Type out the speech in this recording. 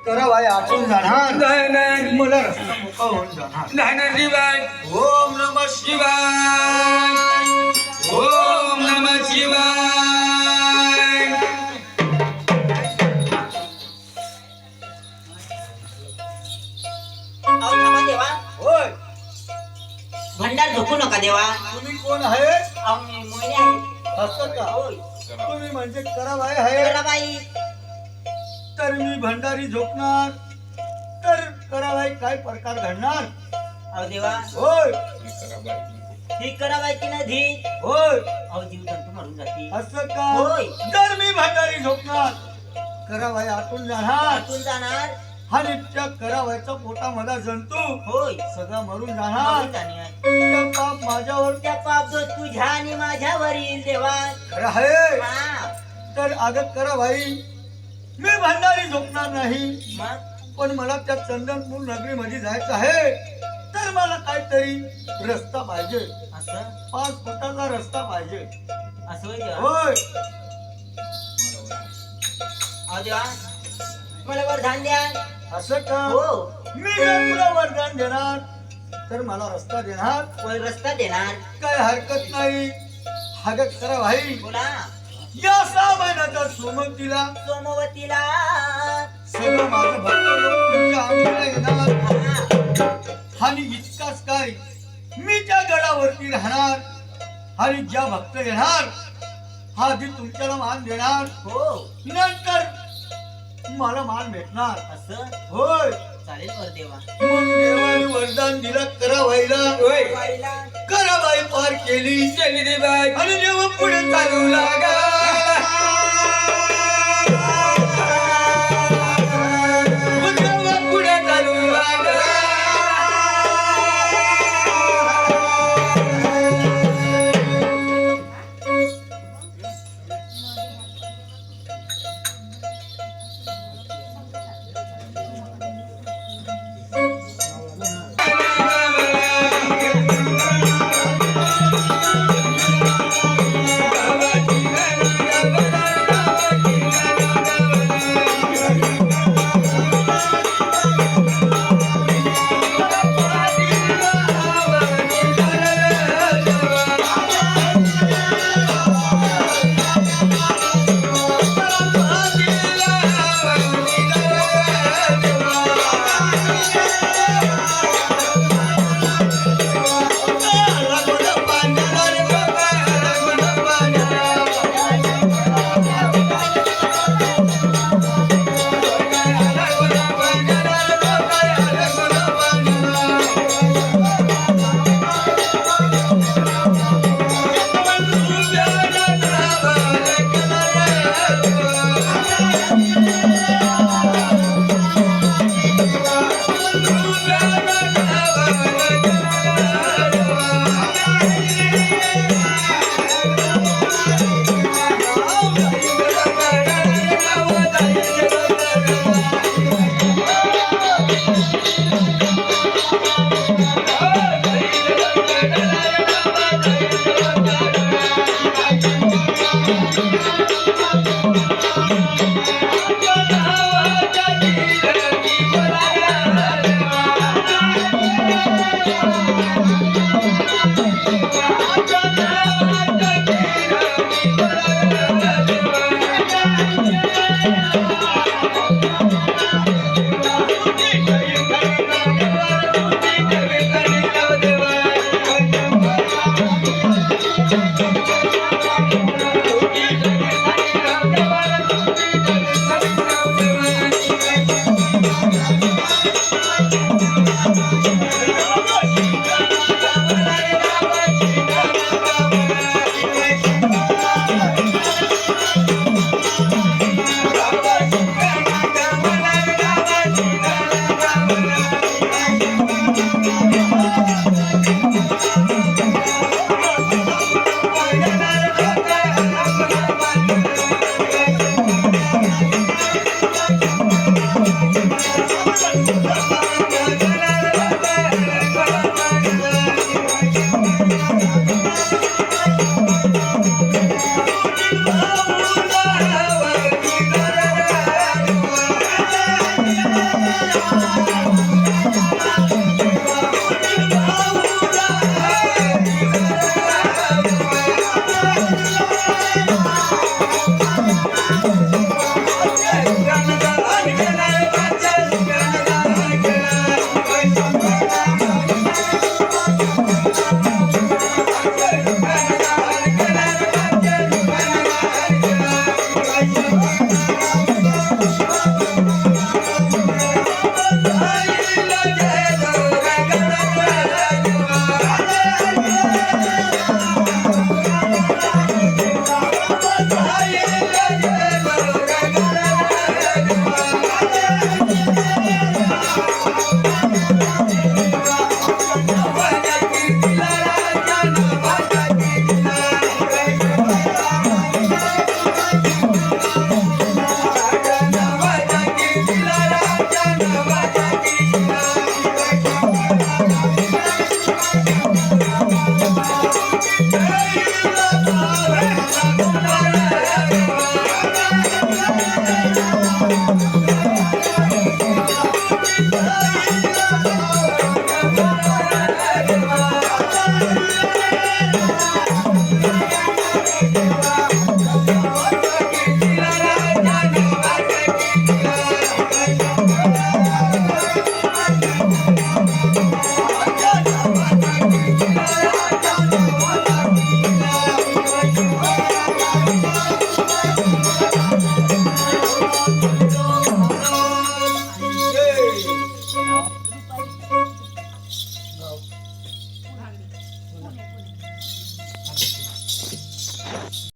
करावाय आठवून जाणार नाही नाही मला रस्ता मोकळा होऊन जाणार नाही नाही शिवाय ओम नमः शिवाय ओम नमः शिवाय अहो थांबा देवा, होय भंडार झोपू नका देवा. तुम्ही कोण आहे अहो मी मोहिनी आहे. असं का होय तुम्ही म्हणजे करावाय आहे बाई. तर मी भंडारी झोपणार तर करावाय काय प्रकार घडणार अहो देवा, होय ही करावायची नदी. होय अहो जीव जंतू मरून जाते. असं का होय. जर मी भंडारी झोपणार करावाय आतून जाणार आतून जाणार. हा नित्य करावायचा पोटामधला जंतू होय सगळा मरून मरून जाणार जाणार. त्या पाप माझ्यावर त्या पाप जो तुझ्या आणि माझ्यावर येईल देवा. खरं आहे हा तर आगत करा भाई मी भंडारी झोपणार नाही मग पण मला त्या चंदनपूर नगरी मध्ये जायचं आहे तर मला काहीतरी रस्ता पाहिजे असं 5 फुटाचा रस्ता पाहिजे असं होय देवा. होय अहो देवा, मला वरदान द्या. असं का हो मी जर तुला वरदान देणार तर मला रस्ता देणार होय रस्ता देणार. काय हरकत नाही हागत करा भाई बोला. या 6 महिन्याच्या सोमतीला सोमवतीला सगळं माझं भक्त लोक तुमच्या आंघोळीला येणार हा. आणि इतकाच काय मी त्या गडावरती राहणार आणि ज्या भक्त येणार हा आधी तुमच्याला मान देणार हो नंतर मला मान भेटणार असं होय चालेल वर देवा. मग देवाने वरदान दिलं करावायला होय बाईला कराबाई पार केली केली रे बाई आणि देव पुढे चालू चालू लागा